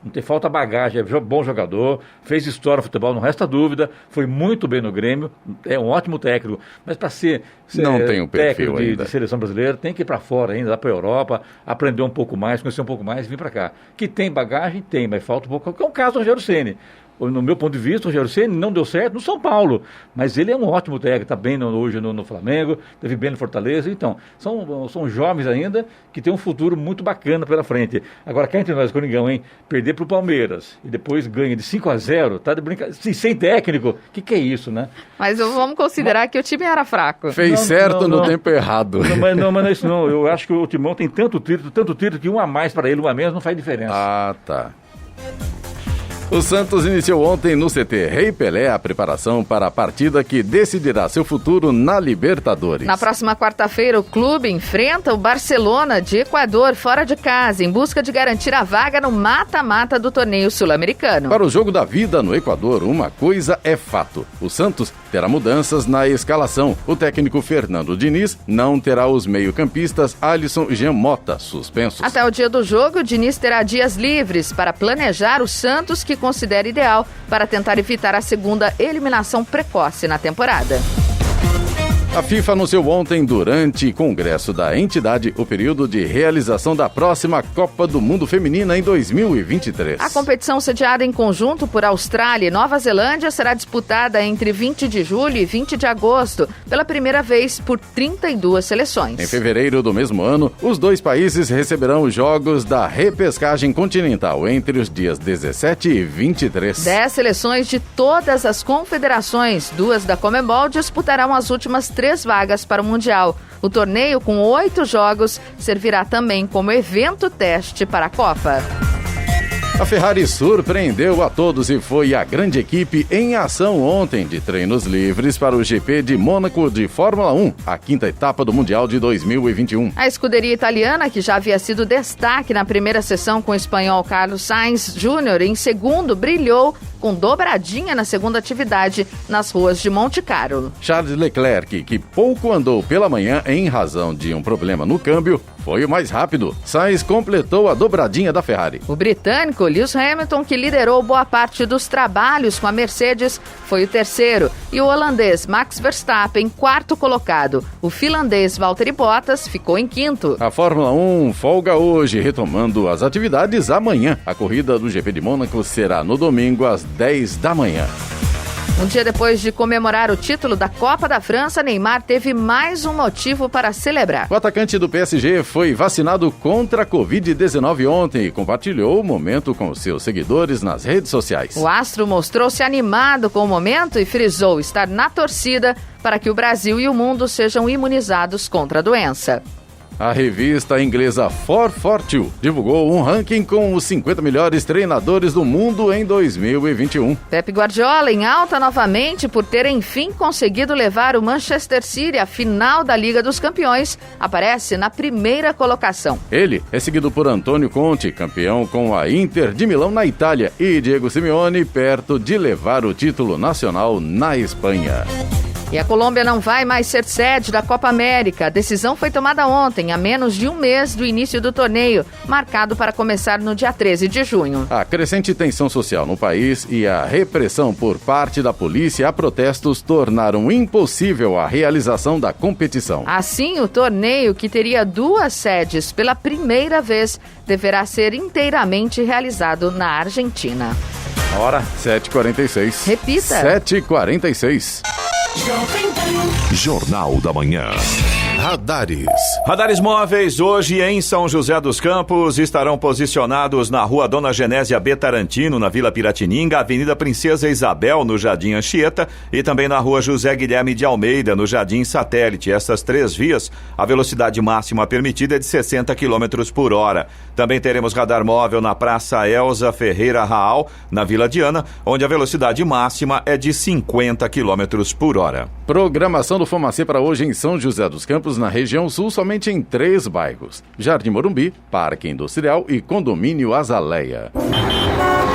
tem falta bagagem, é bom jogador, fez história no futebol, não resta dúvida, foi muito bem no Grêmio, é um ótimo técnico, mas para ser não tem um perfil técnico de seleção brasileira, tem que ir para fora ainda, lá para a Europa, aprender um pouco mais, conhecer um pouco mais e vir para cá. Que tem bagagem, tem, mas falta um pouco, que é o caso do Rogério Ceni. no meu ponto de vista, o Rogério Ceni não deu certo no São Paulo, mas ele é um ótimo técnico, está bem hoje no Flamengo, teve bem no Fortaleza, então, são jovens ainda que têm um futuro muito bacana pela frente. Agora, cá entre nós, Coringão, hein? Perder para o Palmeiras e depois ganha de 5-0, tá de brincadeira, sem técnico, que é isso, né? Mas vamos considerar que o time era fraco. Fez certo no tempo errado. Mas não é isso não, eu acho que o Timão tem tanto título que um a mais para ele, um a menos não faz diferença. Ah, tá. O Santos iniciou ontem no CT Rei Pelé a preparação para a partida que decidirá seu futuro na Libertadores. Na próxima quarta-feira, o clube enfrenta o Barcelona de Equador fora de casa, em busca de garantir a vaga no mata-mata do torneio sul-americano. Para o jogo da vida no Equador, uma coisa é fato. O Santos terá mudanças na escalação. O técnico Fernando Diniz não terá os meio-campistas Alisson e Jean Mota suspensos. Até o dia do jogo, o Diniz terá dias livres para planejar o Santos, que considera ideal para tentar evitar a segunda eliminação precoce na temporada. A FIFA anunciou ontem, durante congresso da entidade, o período de realização da próxima Copa do Mundo Feminina em 2023. A competição, sediada em conjunto por Austrália e Nova Zelândia, será disputada entre 20 de julho e 20 de agosto, pela primeira vez por 32 seleções. Em fevereiro do mesmo ano, os dois países receberão os jogos da repescagem continental entre os dias 17 e 23. 10 seleções de todas as confederações, 2 da Conmebol, disputarão as últimas 3 vagas para o Mundial. O torneio, com 8 jogos, servirá também como evento teste para a Copa. A Ferrari surpreendeu a todos e foi a grande equipe em ação ontem de treinos livres para o GP de Mônaco de Fórmula 1, a 5ª etapa do Mundial de 2021. A escuderia italiana, que já havia sido destaque na primeira sessão com o espanhol Carlos Sainz Júnior, em segundo brilhou com dobradinha na segunda atividade nas ruas de Monte Carlo. Charles Leclerc, que pouco andou pela manhã em razão de um problema no câmbio, foi o mais rápido. Sainz completou a dobradinha da Ferrari. O britânico Lewis Hamilton, que liderou boa parte dos trabalhos com a Mercedes, foi o terceiro. E o holandês Max Verstappen, quarto colocado. O finlandês Valtteri Bottas ficou em quinto. A Fórmula 1 folga hoje, retomando as atividades amanhã. A corrida do GP de Mônaco será no domingo às 10 da manhã. Um dia depois de comemorar o título da Copa da França, Neymar teve mais um motivo para celebrar. O atacante do PSG foi vacinado contra a Covid-19 ontem e compartilhou o momento com seus seguidores nas redes sociais. O astro mostrou-se animado com o momento e frisou estar na torcida para que o Brasil e o mundo sejam imunizados contra a doença. A revista inglesa 442 divulgou um ranking com os 50 melhores treinadores do mundo em 2021. Pep Guardiola em alta novamente por ter enfim conseguido levar o Manchester City à final da Liga dos Campeões, aparece na primeira colocação. Ele é seguido por Antônio Conte, campeão com a Inter de Milão na Itália, e Diego Simeone perto de levar o título nacional na Espanha. E a Colômbia não vai mais ser sede da Copa América. A decisão foi tomada ontem, a menos de um mês do início do torneio, marcado para começar no dia 13 de junho. A crescente tensão social no país e a repressão por parte da polícia a protestos tornaram impossível a realização da competição. Assim, o torneio, que teria 2 sedes pela primeira vez, deverá ser inteiramente realizado na Argentina. Hora 7h46. Repita. 7h46. Jornal da Manhã. Radares. Radares móveis hoje em São José dos Campos estarão posicionados na Rua Dona Genésia B. Tarantino, na Vila Piratininga, Avenida Princesa Isabel, no Jardim Anchieta, e também na Rua José Guilherme de Almeida, no Jardim Satélite. Essas 3 vias, a velocidade máxima permitida é de 60 km por hora. Também teremos radar móvel na Praça Elza Ferreira Raal, na Vila Diana, onde a velocidade máxima é de 50 km por hora. Programação do Fumacê para hoje em São José dos Campos, na região sul, somente em 3 bairros: Jardim Morumbi, Parque Industrial e Condomínio Azaleia.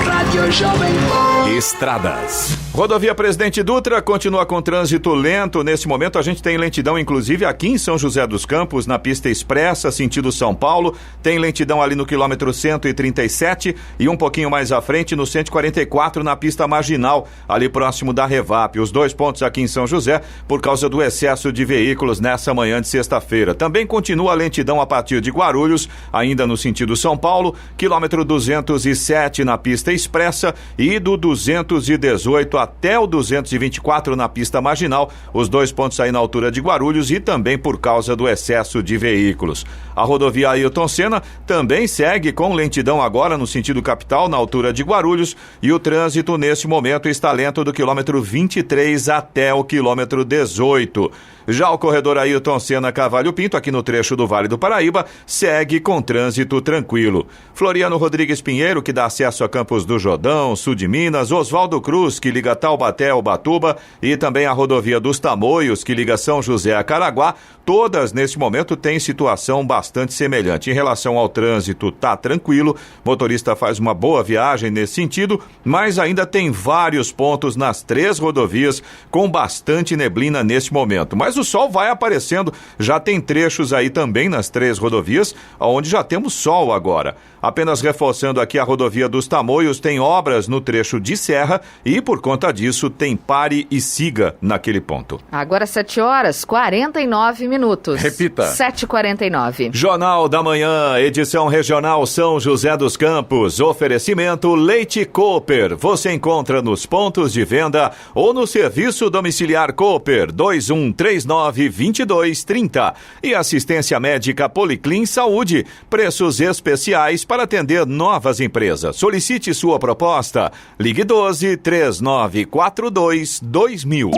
Rádio Jovem Pan. Estradas. Rodovia Presidente Dutra continua com trânsito lento. Neste momento a gente tem lentidão, inclusive aqui em São José dos Campos, na pista expressa, sentido São Paulo. Tem lentidão ali no quilômetro 137 e um pouquinho mais à frente no 144 na pista marginal, ali próximo da Revap. Os 2 pontos aqui em São São José por causa do excesso de veículos nessa manhã de sexta-feira. Também continua a lentidão a partir de Guarulhos, ainda no sentido São Paulo, quilômetro 207 na pista expressa e do 218 até o 224 na pista marginal, os dois pontos aí na altura de Guarulhos, e também por causa do excesso de veículos. A rodovia Ailton Senna também segue com lentidão agora no sentido capital, na altura de Guarulhos, e o trânsito neste momento está lento do quilômetro 23 até o quilômetro 18. Já o corredor Ailton Senna Cavalho Pinto, aqui no trecho do Vale do Paraíba, segue com trânsito tranquilo. Floriano Rodrigues Pinheiro, que dá acesso a Campos do Jordão, sul de Minas, Oswaldo Cruz, que liga Taubaté a Ubatuba, e também a rodovia dos Tamoios, que liga São José a Caraguá, todas neste momento têm situação bastante semelhante. Em relação ao trânsito, tá tranquilo, motorista faz uma boa viagem nesse sentido, mas ainda tem vários pontos nas 3 rodovias com bastante neblina neste momento. Mas o sol vai aparecendo, já tem trechos aí também nas 3 rodovias, onde já temos sol agora. Apenas reforçando aqui, a rodovia dos Tamoios tem obras no trecho de serra e, por conta disso, tem pare e siga naquele ponto. Agora 7h49. Repita. 7h49. Jornal da Manhã, edição regional São José dos Campos. Oferecimento Leite Cooper. Você encontra nos pontos de venda ou no serviço domiciliar Cooper 2139-2230. E assistência médica Policlin Saúde. Preços especiais para atender novas empresas. Solicite sua proposta. Ligue 12-3942-2000.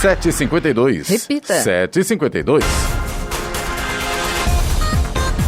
7h52. Repita. 7h52.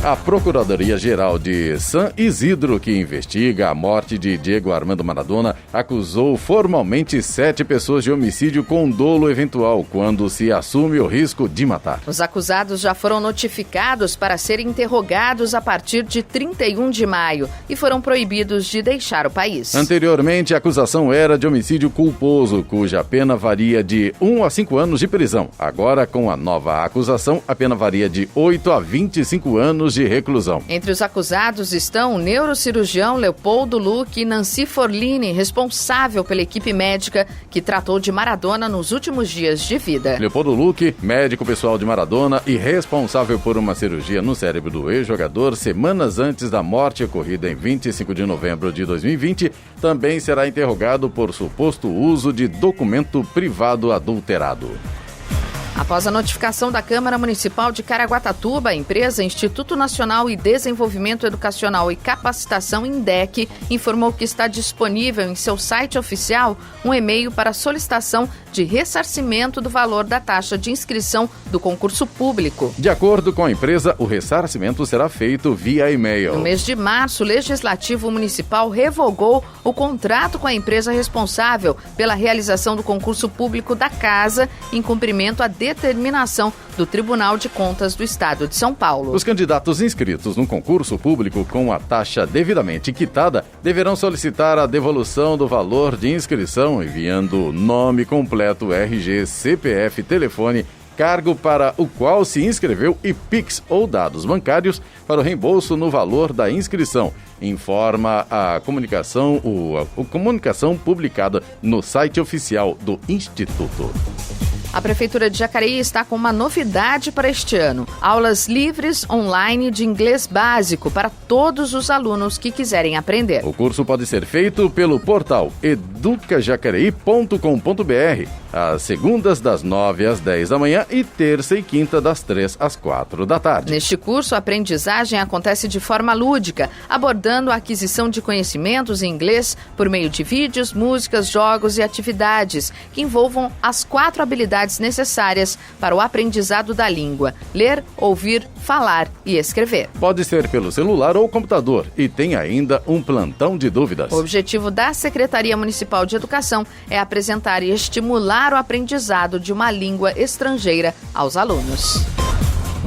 A Procuradoria-Geral de San Isidro, que investiga a morte de Diego Armando Maradona, acusou formalmente 7 pessoas de homicídio com dolo eventual, quando se assume o risco de matar. Os acusados já foram notificados para serem interrogados a partir de 31 de maio e foram proibidos de deixar o país. Anteriormente, a acusação era de homicídio culposo, cuja pena varia de 1 a 5 anos de prisão. Agora, com a nova acusação, a pena varia de 8 a 25 anos de reclusão. Entre os acusados estão o neurocirurgião Leopoldo Luque e Nancy Forlini, responsável pela equipe médica que tratou de Maradona nos últimos dias de vida. Leopoldo Luque, médico pessoal de Maradona e responsável por uma cirurgia no cérebro do ex-jogador semanas antes da morte ocorrida em 25 de novembro de 2020, também será interrogado por suposto uso de documento privado adulterado. Após a notificação da Câmara Municipal de Caraguatatuba, a empresa Instituto Nacional de Desenvolvimento Educacional e Capacitação, INDEC, informou que está disponível em seu site oficial um e-mail para solicitação de ressarcimento do valor da taxa de inscrição do concurso público. De acordo com a empresa, o ressarcimento será feito via e-mail. No mês de março, o Legislativo Municipal revogou o contrato com a empresa responsável pela realização do concurso público da Casa, em cumprimento à determinação do Tribunal de Contas do Estado de São Paulo. Os candidatos inscritos no concurso público com a taxa devidamente quitada deverão solicitar a devolução do valor de inscrição enviando nome completo, RG, CPF, telefone, cargo para o qual se inscreveu e Pix ou dados bancários para o reembolso no valor da inscrição, informa a comunicação publicada no site oficial do Instituto. A Prefeitura de Jacareí está com uma novidade para este ano: aulas livres online de inglês básico para todos os alunos que quiserem aprender. O curso pode ser feito pelo portal educajacareí.com.br, às segundas das 9 às 10 da manhã e terça e quinta das 3 às 4 da tarde. Neste curso, a aprendizagem acontece de forma lúdica, abordando a aquisição de conhecimentos em inglês por meio de vídeos, músicas, jogos e atividades que envolvam as 4 habilidades necessárias para o aprendizado da língua: ler, ouvir, falar e escrever. Pode ser pelo celular ou computador e tem ainda um plantão de dúvidas. O objetivo da Secretaria Municipal de Educação é apresentar e estimular o aprendizado de uma língua estrangeira aos alunos.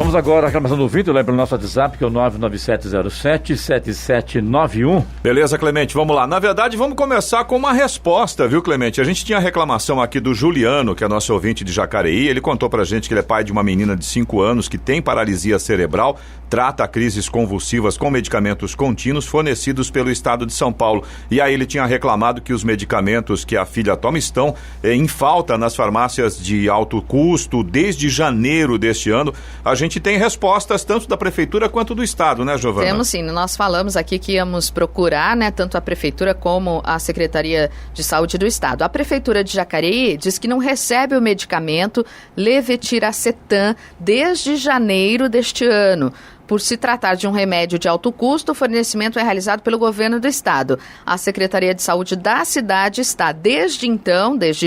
Vamos agora à reclamação do Vitor, lembra o nosso WhatsApp, que é o 99707-7791. Beleza, Clemente, vamos lá. Na verdade, vamos começar com uma resposta, viu, Clemente? A gente tinha reclamação aqui do Juliano, que é nosso ouvinte de Jacareí. Ele contou pra gente que ele é pai de uma menina de 5 anos que tem paralisia cerebral, trata crises convulsivas com medicamentos contínuos fornecidos pelo estado de São Paulo. E aí ele tinha reclamado que os medicamentos que a filha toma estão em falta nas farmácias de alto custo desde janeiro deste ano. A gente tem respostas tanto da prefeitura quanto do estado, né, Giovana? Temos sim, nós falamos aqui que íamos procurar, né, tanto a prefeitura como a Secretaria de Saúde do estado. A prefeitura de Jacareí diz que não recebe o medicamento levetiracetam desde janeiro deste ano. Por se tratar de um remédio de alto custo, o fornecimento é realizado pelo governo do estado. A Secretaria de Saúde da cidade está, desde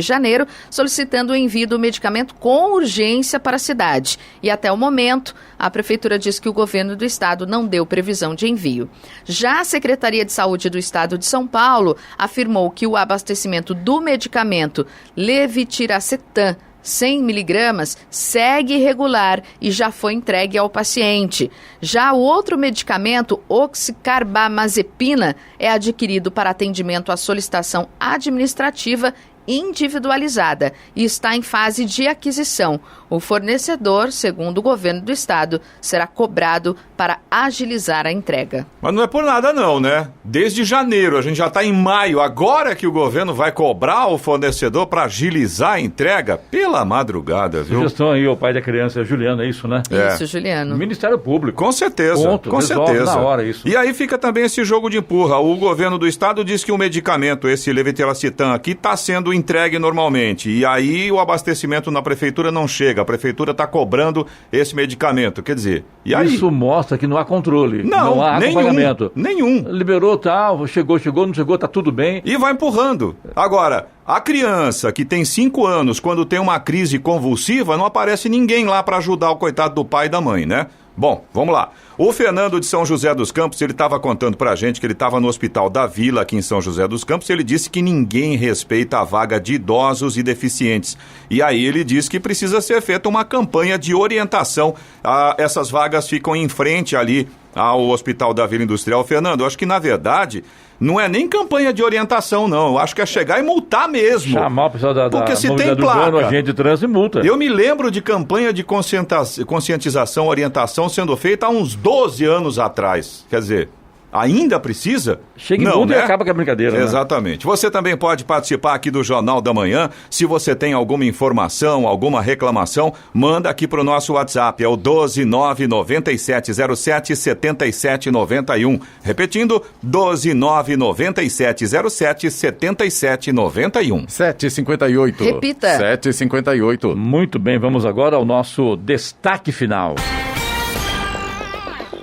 janeiro, solicitando o envio do medicamento com urgência para a cidade. E até o momento, a prefeitura diz que o governo do estado não deu previsão de envio. Já a Secretaria de Saúde do estado de São Paulo afirmou que o abastecimento do medicamento levetiracetam 100 miligramas segue irregular e já foi entregue ao paciente. Já o outro medicamento, oxicarbamazepina, é adquirido para atendimento à solicitação administrativa individualizada e está em fase de aquisição. O fornecedor, segundo o governo do estado, será cobrado para agilizar a entrega. Mas não é por nada não, né? Desde janeiro, a gente já está em maio, agora que o governo vai cobrar o fornecedor para agilizar a entrega? Pela madrugada, viu? Sugestão aí, o pai da criança, Juliano, é isso, né? Isso, Juliano. Ministério Público. Com certeza, Ponto, com certeza. Na hora isso. E aí fica também esse jogo de empurra. O governo do estado diz que o medicamento, esse levetiracetam aqui, está sendo entregue normalmente. E aí o abastecimento na prefeitura não chega. A prefeitura está cobrando esse medicamento. Quer dizer, e aí? Isso mostra que não há controle. Não há acompanhamento. Nenhum. Liberou, tal, chegou, não chegou, tá tudo bem. E vai empurrando. Agora, a criança que tem 5 anos, quando tem uma crise convulsiva, não aparece ninguém lá para ajudar o coitado do pai e da mãe, né? Bom, vamos lá. O Fernando de São José dos Campos, ele estava contando pra gente que ele estava no Hospital da Vila, aqui em São José dos Campos, e ele disse que ninguém respeita a vaga de idosos e deficientes. E aí ele diz que precisa ser feita uma campanha de orientação. Essas vagas ficam em frente ali ao Hospital da Vila Industrial. Fernando, eu acho que, na verdade, não é nem campanha de orientação, não. Eu acho que é chegar e multar mesmo. Chamar o pessoal porque se tem placa, agente de trânsito e multa. Eu me lembro de campanha de conscientização, orientação sendo feita há uns 12 anos atrás. Quer dizer, ainda precisa? Chega e multa, né? E acaba com a brincadeira. Exatamente. Né? Você também pode participar aqui do Jornal da Manhã. Se você tem alguma informação, alguma reclamação, manda aqui para o nosso WhatsApp. É o 12997077791. Repetindo, 12997077791. 7h58. Repita. 7h58. Muito bem, vamos agora ao nosso destaque final.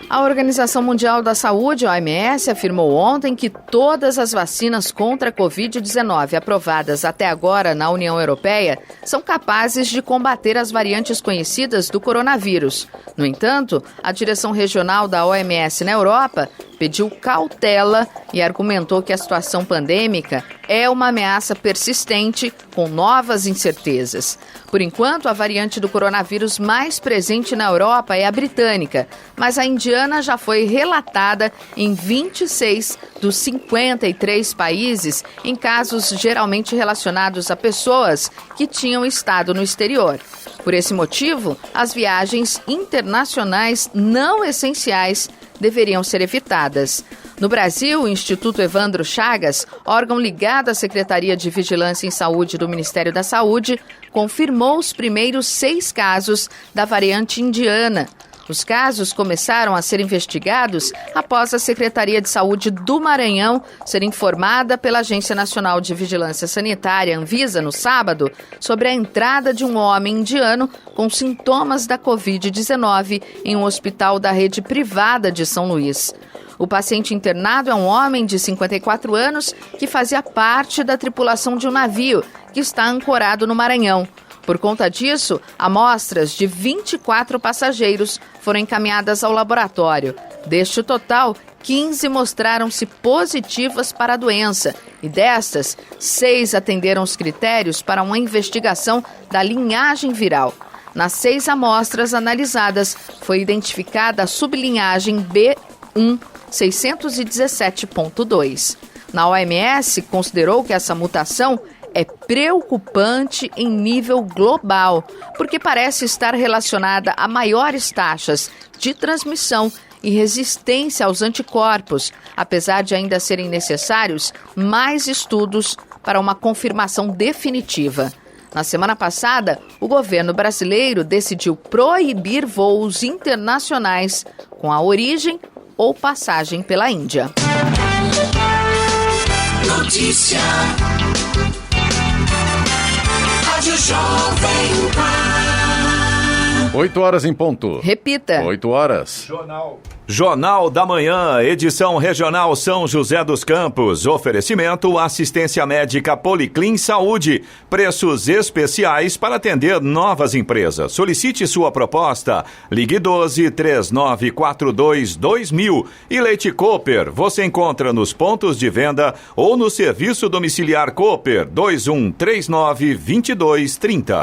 A Organização Mundial da Saúde, a OMS, afirmou ontem que todas as vacinas contra a Covid-19 aprovadas até agora na União Europeia são capazes de combater as variantes conhecidas do coronavírus. No entanto, a direção regional da OMS na Europa pediu cautela e argumentou que a situação pandêmica é uma ameaça persistente com novas incertezas. Por enquanto, a variante do coronavírus mais presente na Europa é a britânica, mas a indiana já foi relatada em 26 dos 53 países, em casos geralmente relacionados a pessoas que tinham estado no exterior. Por esse motivo, as viagens internacionais não essenciais deveriam ser evitadas. No Brasil, o Instituto Evandro Chagas, órgão ligado à Secretaria de Vigilância em Saúde do Ministério da Saúde, confirmou os primeiros 6 casos da variante indiana. Os casos começaram a ser investigados após a Secretaria de Saúde do Maranhão ser informada pela Agência Nacional de Vigilância Sanitária, Anvisa, no sábado, sobre a entrada de um homem indiano com sintomas da Covid-19 em um hospital da rede privada de São Luís. O paciente internado é um homem de 54 anos que fazia parte da tripulação de um navio que está ancorado no Maranhão. Por conta disso, amostras de 24 passageiros foram encaminhadas ao laboratório. Deste total, 15 mostraram-se positivas para a doença e destas, 6 atenderam os critérios para uma investigação da linhagem viral. Nas 6 amostras analisadas, foi identificada a sublinhagem B1.617.2. Na OMS, considerou que essa mutação é preocupante em nível global, porque parece estar relacionada a maiores taxas de transmissão e resistência aos anticorpos, apesar de ainda serem necessários mais estudos para uma confirmação definitiva. Na semana passada, o governo brasileiro decidiu proibir voos internacionais com a origem ou passagem pela Índia. Notícia. Rádio Jovem Pan. 8 horas em ponto. Repita. 8 horas. Jornal da Manhã, edição regional São José dos Campos. Oferecimento assistência médica Policlin Saúde. Preços especiais para atender novas empresas. Solicite sua proposta. Ligue 12-3942-2000. E Leite Cooper, você encontra nos pontos de venda ou no serviço domiciliar Cooper 2139-2230.